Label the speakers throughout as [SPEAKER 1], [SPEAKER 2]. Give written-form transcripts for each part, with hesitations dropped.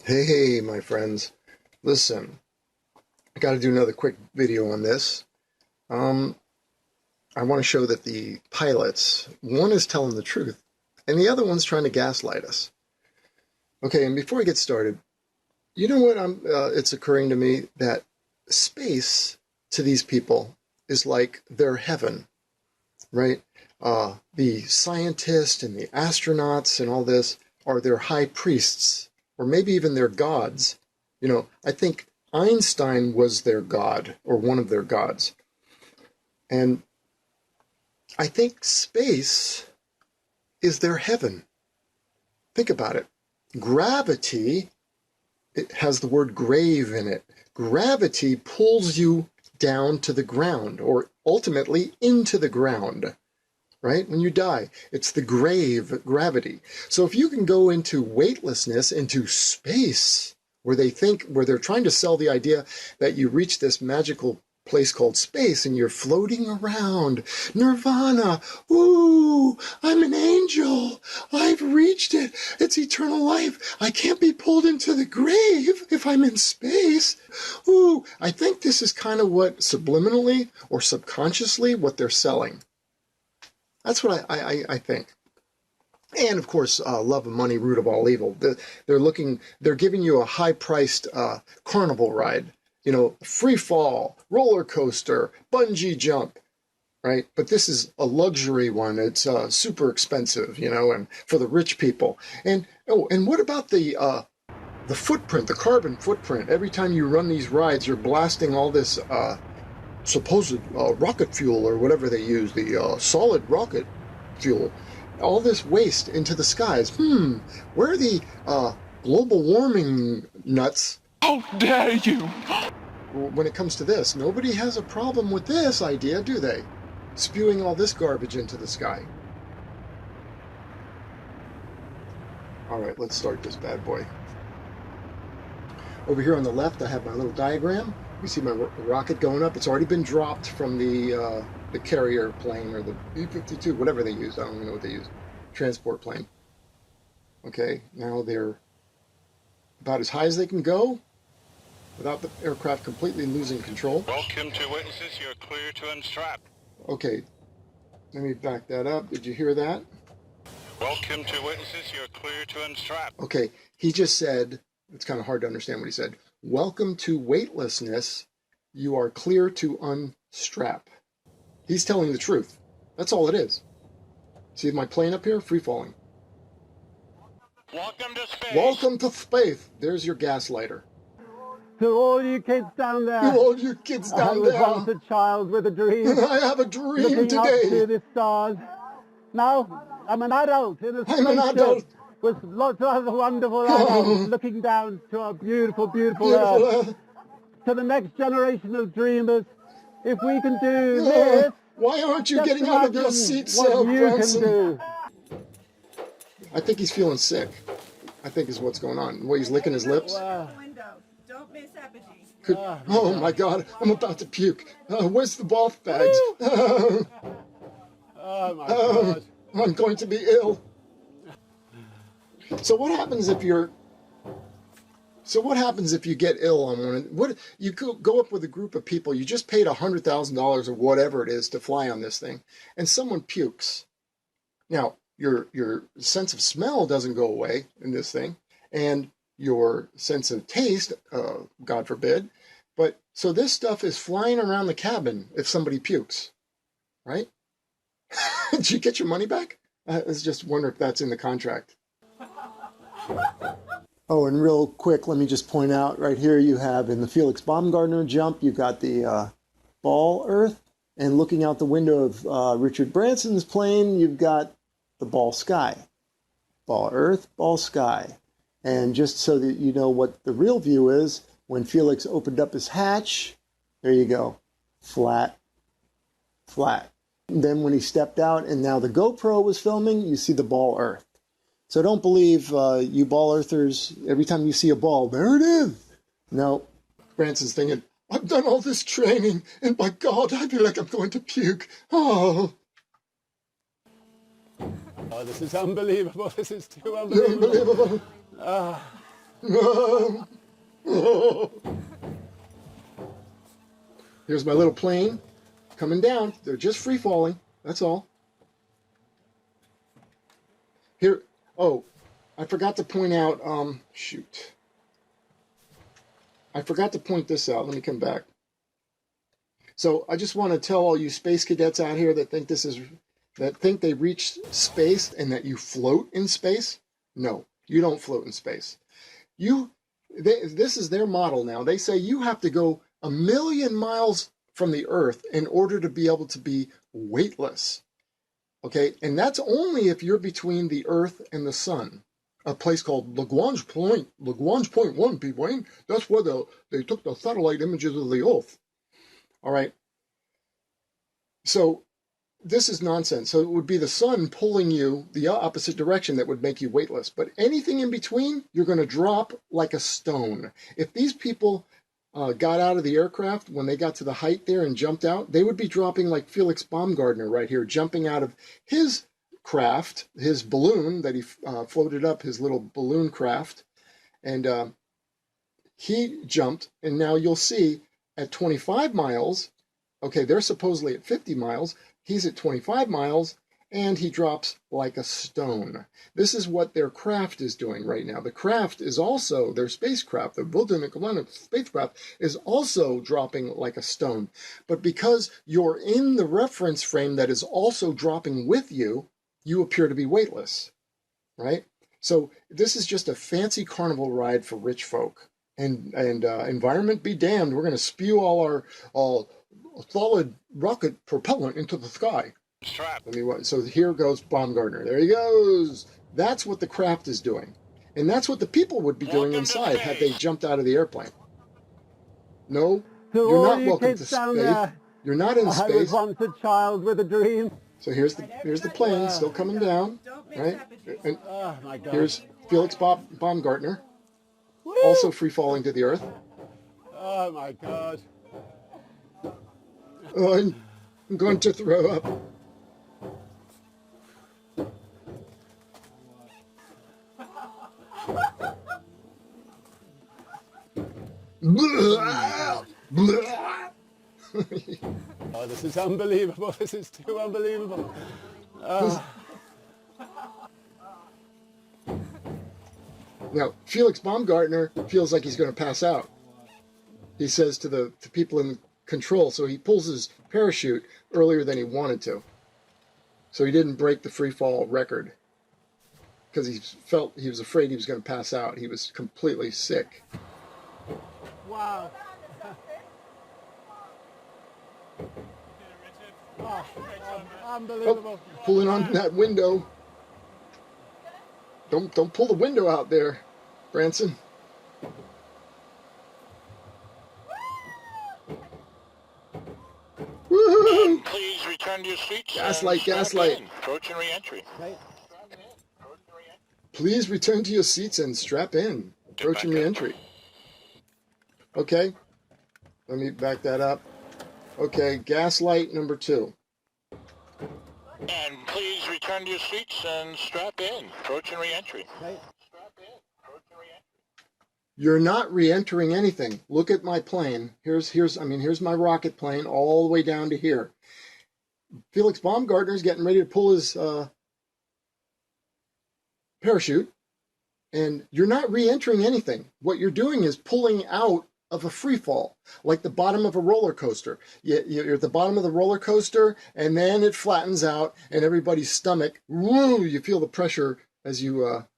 [SPEAKER 1] Hey, my friends. Listen, I got to do another quick video on this. Um, I want to show that the pilots, one is telling the truth, and the other one's trying to gaslight us. Okay, and before I get started, you know what? It's occurring to me that space to these people is like their heaven, right? The scientists and the astronauts and all this are their high priests, or maybe even their gods. I think Einstein was their god, or one of their gods. And I think space is their heaven. Think about it. Gravity, it has the word grave in it. Gravity pulls you down to the ground, or ultimately into the ground, right? When you die, it's the gravity. So if you can go into weightlessness, into space, where they're trying to sell the idea that you reach this magical place called space and you're floating around. Nirvana. Ooh, I'm an angel. I've reached it. It's eternal life. I can't be pulled into the grave if I'm in space. Ooh, I think this is kind of what subliminally or subconsciously what they're selling. That's what I think. And of course, love and money, root of all evil. They're giving you a high-priced carnival ride, free fall, roller coaster, bungee jump, right? But this is a luxury one. It's super expensive, and for the rich people. And what about the footprint, the carbon footprint? Every time you run these rides, you're blasting all this supposed rocket fuel or whatever they use, the solid rocket fuel. All this waste into the skies. Where are the global warming nuts?
[SPEAKER 2] How dare you!
[SPEAKER 1] When it comes to this, nobody has a problem with this idea, do they? Spewing all this garbage into the sky. All right, let's start this bad boy. Over here on the left, I have my little diagram. You see my rocket going up. It's already been dropped from the carrier plane, or the B-52, whatever they use. I don't even know what they use. Transport plane. Okay, now they're about as high as they can go without the aircraft completely losing control.
[SPEAKER 2] Welcome to witnesses. You're clear to unstrap.
[SPEAKER 1] Okay, let me back that up. Did you hear that?
[SPEAKER 2] Welcome to witnesses. You're clear to unstrap.
[SPEAKER 1] Okay, he just said, it's kind of hard to understand what he said. Welcome to weightlessness. You are clear to unstrap. He's telling the truth. That's all it is. See my plane up here? Free falling.
[SPEAKER 2] Welcome to space.
[SPEAKER 1] Welcome to space. There's your gaslighter.
[SPEAKER 3] To all you kids down there.
[SPEAKER 1] To all you kids down there.
[SPEAKER 3] I was once a child with a dream.
[SPEAKER 1] I have a dream
[SPEAKER 3] looking
[SPEAKER 1] today.
[SPEAKER 3] Up to the stars. Now I'm an adult in a
[SPEAKER 1] I'm an adult.
[SPEAKER 3] With lots of other wonderful adults looking down to our beautiful, beautiful Earth. To the next generation of dreamers, if we can do this.
[SPEAKER 1] Why aren't you getting out of your seat, sir, Brunson? I think he's feeling sick. I think is what's going on. The way he's licking his lips.
[SPEAKER 4] Don't miss apogee.
[SPEAKER 1] Oh my God, I'm about to puke. Where's the bath bags?
[SPEAKER 3] Oh my God.
[SPEAKER 1] I'm going to be ill. So what happens if you get ill on one? What you go up with a group of people? You just paid $100,000 or whatever it is to fly on this thing, and someone pukes. Now your sense of smell doesn't go away in this thing, and your sense of taste, God forbid. But so this stuff is flying around the cabin if somebody pukes, right? Did you get your money back? I was just wondering if that's in the contract. Oh, and real quick, let me just point out right here you have in the Felix Baumgartner jump, you've got the ball Earth, and looking out the window of Richard Branson's plane, you've got the ball sky. Ball Earth, ball sky. And just so that you know what the real view is, when Felix opened up his hatch, there you go, flat, flat. And then when he stepped out and now the GoPro was filming, you see the ball Earth. So don't believe you ball earthers, every time you see a ball, there it is. No, Branson's thinking, I've done all this training, and by God, I feel like I'm going to puke. Oh,
[SPEAKER 3] this is unbelievable. This is too unbelievable.
[SPEAKER 1] unbelievable. Here's my little plane coming down. They're just free falling. That's all. Here, oh, I forgot to point out, shoot. I forgot to point this out. Let me come back. So I just want to tell all you space cadets out here that think that think they reached space and that you float in space. No, you don't float in space. This is their model now. They say you have to go 1,000,000 miles from the Earth in order to be able to be weightless. Okay, and that's only if you're between the Earth and the Sun. A place called Lagrange Point 1, Briyn. That's where they took the satellite images of the Earth. All right. So this is nonsense. So it would be the sun pulling you the opposite direction that would make you weightless. But anything in between, you're going to drop like a stone. If these people got out of the aircraft when they got to the height there and jumped out, they would be dropping like Felix Baumgartner right here, jumping out of his craft, his balloon that he floated up, his little balloon craft. And he jumped, and now you'll see at 25 miles, okay, they're supposedly at 50 miles, he's at 25 miles, and he drops like a stone. This is what their craft is doing right now. The craft is also, their spacecraft, the Vulcan spacecraft, is also dropping like a stone. But because you're in the reference frame that is also dropping with you, you appear to be weightless, right? So this is just a fancy carnival ride for rich folk. And environment be damned, we're going to spew all our solid rocket propellant into the sky. So here goes Baumgartner. There he goes. That's what the craft is doing. And that's what the people would be doing inside had they jumped out of the airplane. No,
[SPEAKER 3] So
[SPEAKER 1] you're
[SPEAKER 3] all
[SPEAKER 1] not
[SPEAKER 3] you
[SPEAKER 1] welcome
[SPEAKER 3] kids
[SPEAKER 1] to
[SPEAKER 3] down
[SPEAKER 1] space.
[SPEAKER 3] there,
[SPEAKER 1] You're not in
[SPEAKER 3] I was
[SPEAKER 1] space.
[SPEAKER 3] once a child with a dream.
[SPEAKER 1] So here's the plane still coming down,
[SPEAKER 4] Don't mix
[SPEAKER 1] right?
[SPEAKER 4] apple
[SPEAKER 1] And
[SPEAKER 3] Oh my God.
[SPEAKER 1] here's Felix Baumgartner,
[SPEAKER 3] Woo!
[SPEAKER 1] also free falling to the earth.
[SPEAKER 3] Oh my God.
[SPEAKER 1] Oh, I'm going to throw up.
[SPEAKER 3] Oh, this is unbelievable. This is too unbelievable.
[SPEAKER 1] Now, Felix Baumgartner feels like he's going to pass out. He says to people in control, so he pulls his parachute earlier than he wanted to. So he didn't break the free fall record because he was afraid he was going to pass out. He was completely sick.
[SPEAKER 3] Wow. Oh, unbelievable.
[SPEAKER 1] Oh, pulling on that window. Don't pull the window out there, Branson. Woohoo!
[SPEAKER 2] Please return to your seats.
[SPEAKER 1] Gaslight,
[SPEAKER 2] and strap
[SPEAKER 1] gaslight.
[SPEAKER 2] in. Approach and re-entry.
[SPEAKER 3] Okay.
[SPEAKER 1] Please return to your seats and strap in. Approach and re-entry. Okay. Let me back that up. Okay, gaslight number 2.
[SPEAKER 2] And please return to your seats and strap in. Approach and re-entry.
[SPEAKER 3] Okay.
[SPEAKER 1] You're not re-entering anything. Look at my plane. Here's my rocket plane all the way down to here. Felix Baumgartner's getting ready to pull his parachute, and you're not re-entering anything. What you're doing is pulling out of a free fall, like the bottom of a roller coaster. You're at the bottom of the roller coaster, and then it flattens out, and everybody's stomach, woo! You feel the pressure as you're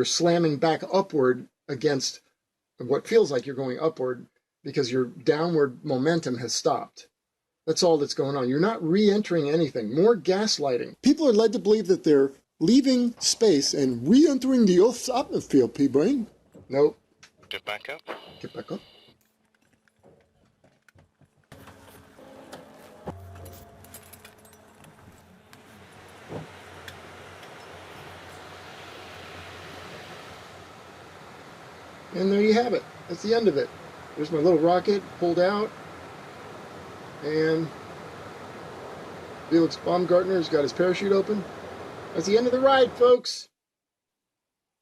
[SPEAKER 1] slamming back upward against what feels like you're going upward because your downward momentum has stopped. That's all that's going on. You're not re-entering anything. More gaslighting. People are led to believe that they're leaving space and re-entering the Earth's atmosphere, P-Brain. Nope.
[SPEAKER 2] Get back up.
[SPEAKER 1] Get back up. And there you have it. That's the end of it. There's my little rocket pulled out. And Felix Baumgartner's got his parachute open. That's the end of the ride, folks.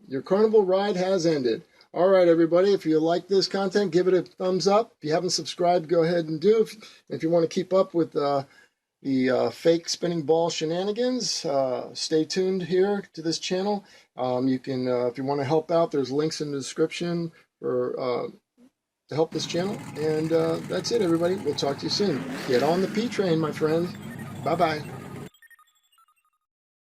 [SPEAKER 1] Your carnival ride has ended. All right, everybody, if you like this content, give it a thumbs up. If you haven't subscribed, go ahead and do. If you want to keep up with the fake spinning ball shenanigans, stay tuned here to this channel. You can, if you want to help out, there's links in the description for to help this channel. And that's it, everybody. We'll talk to you soon. Get on the P train, my friend. Bye-bye.